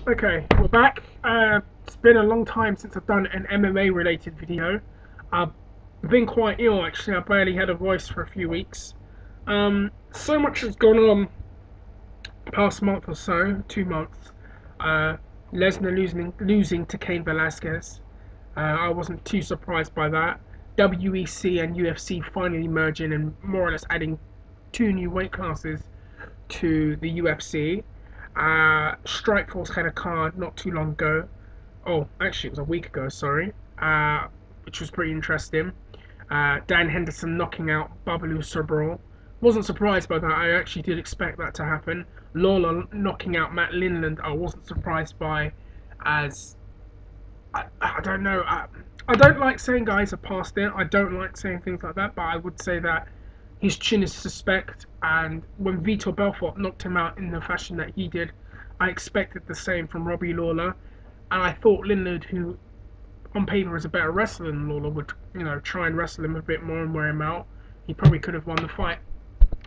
Okay, we're back. It's been a long time since I've done an MMA related video. I've been quite ill actually. I barely had a voice for a few weeks. So much has gone on the past month or so, 2 months. Lesnar losing to Cain Velasquez. I wasn't too surprised by that. WEC and UFC finally merging and more or less adding 2 new weight classes to the UFC. Strikeforce had a card not too long ago. Oh, actually, it was a week ago, sorry. Which was pretty interesting. Dan Henderson knocking out Babalu Sobral. Wasn't surprised by that. I actually did expect that to happen. Lawler knocking out Matt Lindland. I wasn't surprised by, as I don't know. I don't like saying guys are past it. I don't like saying things like that. But I would say that his chin is suspect, and when Vitor Belfort knocked him out in the fashion that he did, I expected the same from Robbie Lawler, and I thought Lindland, who on paper is a better wrestler than Lawler, would try and wrestle him a bit more and wear him out. He probably could have won the fight,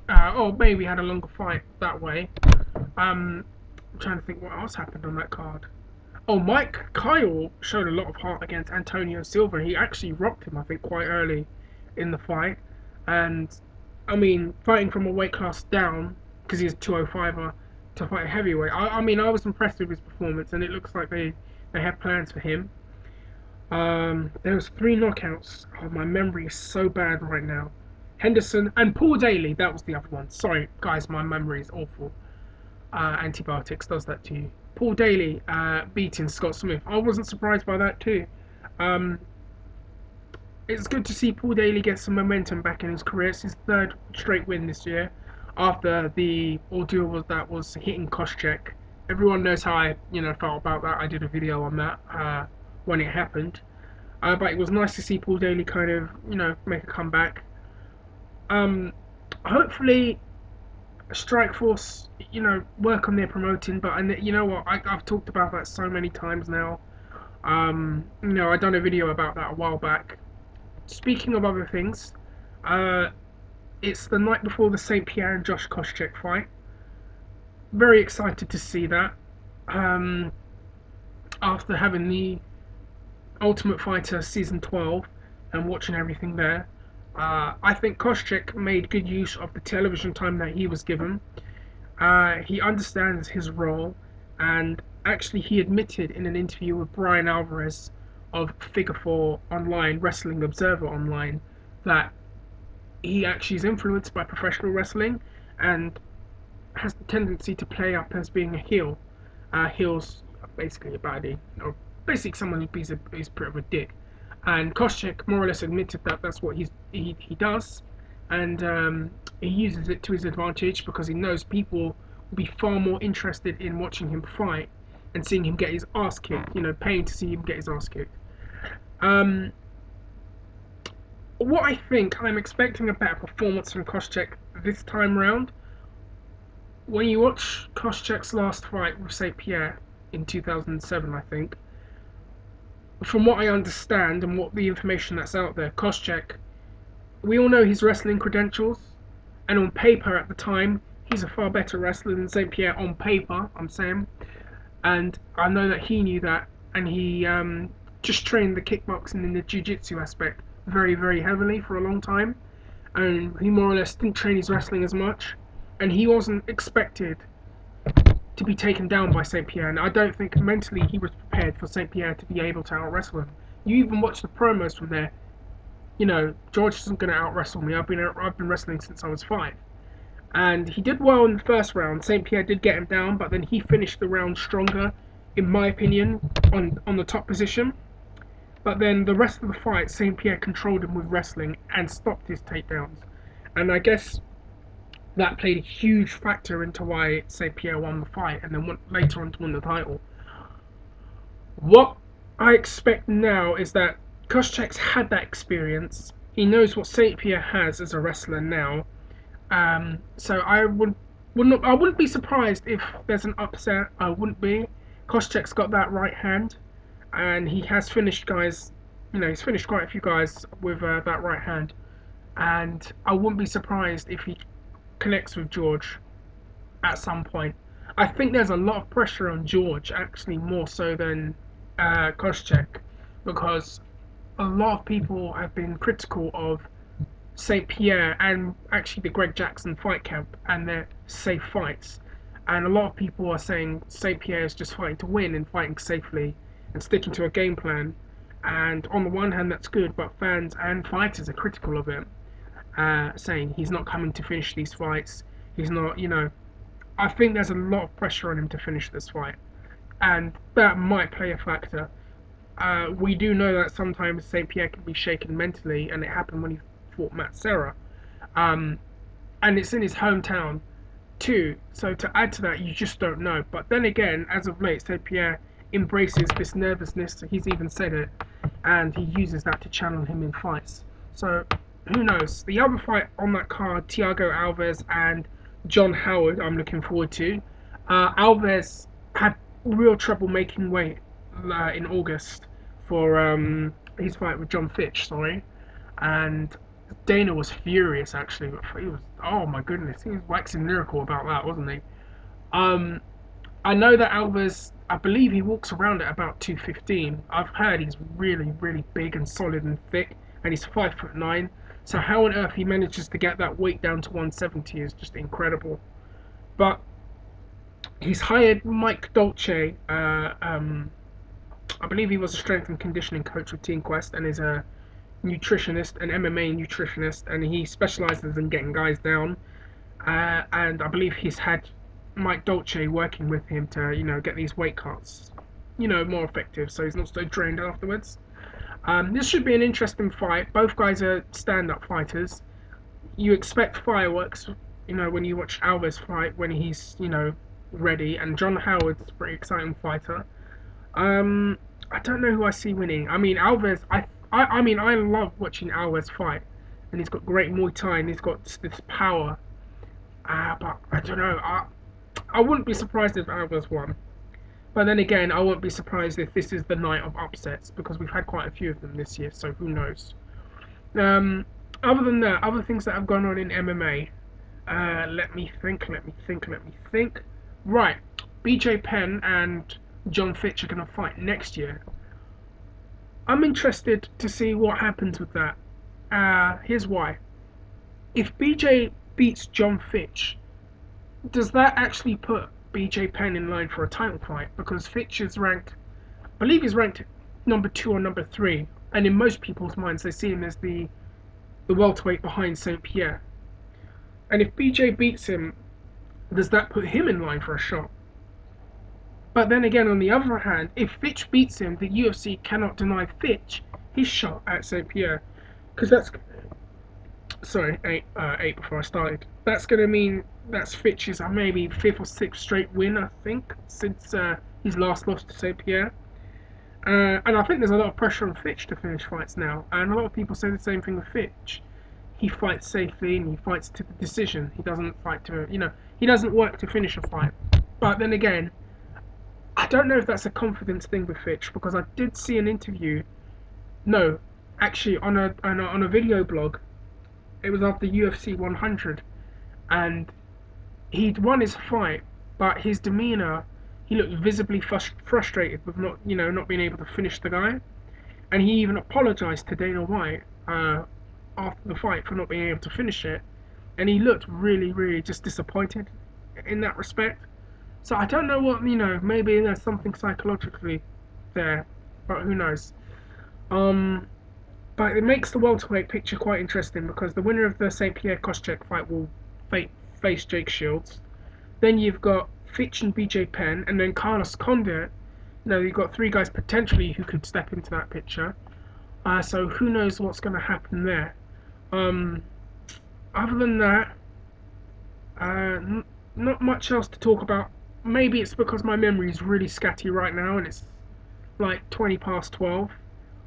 or maybe had a longer fight that way. I'm trying to think what else happened on that card. Oh, Mike Kyle showed a lot of heart against Antonio Silva. He actually rocked him, I think, quite early in the fight, and I mean, fighting from a weight class down, because he's 205er, to fight heavyweight. I mean, I was impressed with his performance, and it looks like they have plans for him. There was 3 knockouts. Oh, my memory is so bad right now. Henderson and Paul Daly, that was the other one. Sorry, guys, my memory is awful. Antibiotics does that to you. Paul Daly beating Scott Smith. I wasn't surprised by that too. It's good to see Paul Daly get some momentum back in his career. It's his 3rd straight win this year, after the ordeal that was hitting Koscheck. Everyone knows how I felt about that. I did a video on that when it happened. But it was nice to see Paul Daly kind of make a comeback. Hopefully Strikeforce work on their promoting, but you know what, I've talked about that so many times now. I done a video about that a while back. Speaking of other things, it's the night before the St. Pierre and Josh Koscheck fight. Very excited to see that. After having the Ultimate Fighter Season 12 and watching everything there, I think Koscheck made good use of the television time that he was given. He understands his role, and actually he admitted in an interview with Brian Alvarez of Figure 4 Online, Wrestling Observer Online, that he actually is influenced by professional wrestling and has the tendency to play up as being a heel. Heel's basically a baddie, or basically someone who's a bit of a dick. And Koscheck more or less admitted that that's what he does, and he uses it to his advantage, because he knows people will be far more interested in watching him fight and seeing him get his ass kicked, paying to see him get his ass kicked. What I think, I'm expecting a better performance from Koscheck this time round. When you watch Koscheck's last fight with St. Pierre in 2007, I think, from what I understand and what the information that's out there, Koscheck, we all know his wrestling credentials, and on paper at the time, he's a far better wrestler than St. Pierre on paper, I'm saying. And I know that he knew that, and he just trained the kickboxing and the jiu-jitsu aspect very, very heavily for a long time, and he more or less didn't train his wrestling as much, and he wasn't expected to be taken down by St. Pierre, and I don't think mentally he was prepared for St. Pierre to be able to out-wrestle him. You even watch the promos from there, George isn't going to out-wrestle me. I've been wrestling since I was 5. And he did well in the first round. St. Pierre did get him down, but then he finished the round stronger, in my opinion, on the top position. But then the rest of the fight, St. Pierre controlled him with wrestling and stopped his takedowns. And I guess that played a huge factor into why St. Pierre won the fight and then went later on to win the title. What I expect now is that Koscheck's had that experience. He knows what St. Pierre has as a wrestler now. So I wouldn't be surprised if there's an upset. I wouldn't be. Koscheck's got that right hand, and he has finished guys. He's finished quite a few guys with that right hand, and I wouldn't be surprised if he connects with George at some point. I think there's a lot of pressure on George, actually more so than Koscheck, because a lot of people have been critical of St. Pierre and actually the Greg Jackson fight camp and their safe fights. And a lot of people are saying St. Pierre is just fighting to win and fighting safely and sticking to a game plan. And on the one hand, that's good, but fans and fighters are critical of him, saying he's not coming to finish these fights. He's not, I think there's a lot of pressure on him to finish this fight, and that might play a factor. We do know that sometimes St. Pierre can be shaken mentally, and it happened when he fought Matt Serra. Um, and it's in his hometown too. So to add to that, you just don't know. But then again, as of late, St. Pierre embraces this nervousness. He's even said it, and he uses that to channel him in fights. So who knows? The other fight on that card, Thiago Alves and John Howard, I'm looking forward to. Alves had real trouble making weight in August for his fight with John Fitch, sorry, and Dana was furious actually. He was, oh my goodness, he was waxing lyrical about that, wasn't he? Um, I know that Alves, I believe he walks around at about 215. I've heard he's really, really big and solid and thick, and he's 5'9". So how on earth he manages to get that weight down to 170 is just incredible. But he's hired Mike Dolce. I believe he was a strength and conditioning coach with Team Quest and is a nutritionist, an MMA nutritionist, and he specializes in getting guys down. And I believe he's had Mike Dolce working with him to, get these weight cuts, more effective, so he's not so drained afterwards. This should be an interesting fight. Both guys are stand-up fighters. You expect fireworks, when you watch Alves fight when he's, ready. And John Howard's a pretty exciting fighter. I don't know who I see winning. I mean, Alves. I love watching Alves fight, and he's got great Muay Thai and he's got this power. But I don't know. I wouldn't be surprised if Alves won. But then again, I won't be surprised if this is the night of upsets because we've had quite a few of them this year. So who knows? Other than that, other things that have gone on in MMA. Let me think. Right, BJ Penn and John Fitch are going to fight next year. I'm interested to see what happens with that. Here's why. If BJ beats John Fitch, does that actually put BJ Penn in line for a title fight? Because Fitch is ranked, I believe he's ranked number 2 or number 3, and in most people's minds they see him as the welterweight behind St. Pierre. And if BJ beats him, does that put him in line for a shot? But then again, on the other hand, if Fitch beats him, the UFC cannot deny Fitch his shot at St. Pierre. Because that's... Sorry, eight before I started. That's going to mean that's Fitch's maybe 5th or 6th straight win, I think, since his last loss to St. Pierre. And I think there's a lot of pressure on Fitch to finish fights now. And a lot of people say the same thing with Fitch. He fights safely and he fights to the decision. He doesn't fight to, he doesn't work to finish a fight. But then again, I don't know if that's a confidence thing with Fitch, because I did see an interview. No, actually on a video blog. It was after UFC 100, and he'd won his fight, but his demeanor, he looked visibly frustrated with not being able to finish the guy, and he even apologized to Dana White after the fight for not being able to finish it, and he looked really, really just disappointed in that respect. So I don't know what, maybe there's something psychologically there, but who knows. But it makes the welterweight picture quite interesting because the winner of the St. Pierre Koscheck fight will face Jake Shields. Then you've got Fitch and BJ Penn, and then Carlos Condit. You've got 3 guys potentially who could step into that picture. So who knows what's going to happen there. Other than that, not much else to talk about. Maybe it's because my memory is really scatty right now and it's like 20 past 12.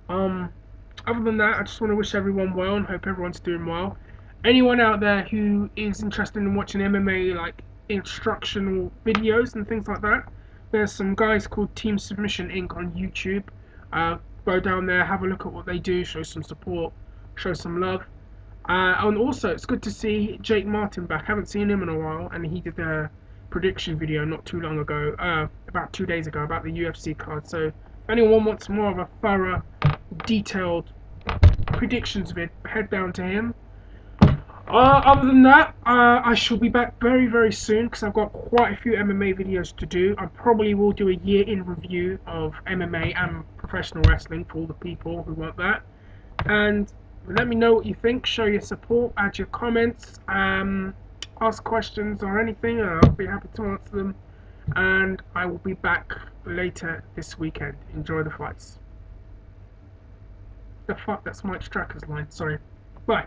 Other than that, I just want to wish everyone well and hope everyone's doing well. Anyone out there who is interested in watching MMA, like instructional videos and things like that, there's some guys called Team Submission Inc. on YouTube. Go down there, have a look at what they do, show some support, show some love. And also, it's good to see Jake Martin back. Haven't seen him in a while, and he did prediction video not too long ago, about 2 days ago, about the UFC card. So if anyone wants more of a thorough, detailed predictions vid, head down to him. Other than that, I shall be back very, very soon because I've got quite a few MMA videos to do. I probably will do a year in review of MMA and professional wrestling for all the people who want that. And let me know what you think. Show your support, add your comments, ask questions or anything. I'll be happy to answer them. And I will be back later this weekend. Enjoy the fights. The fuck, that's Mike Stracker's line. Sorry. Bye.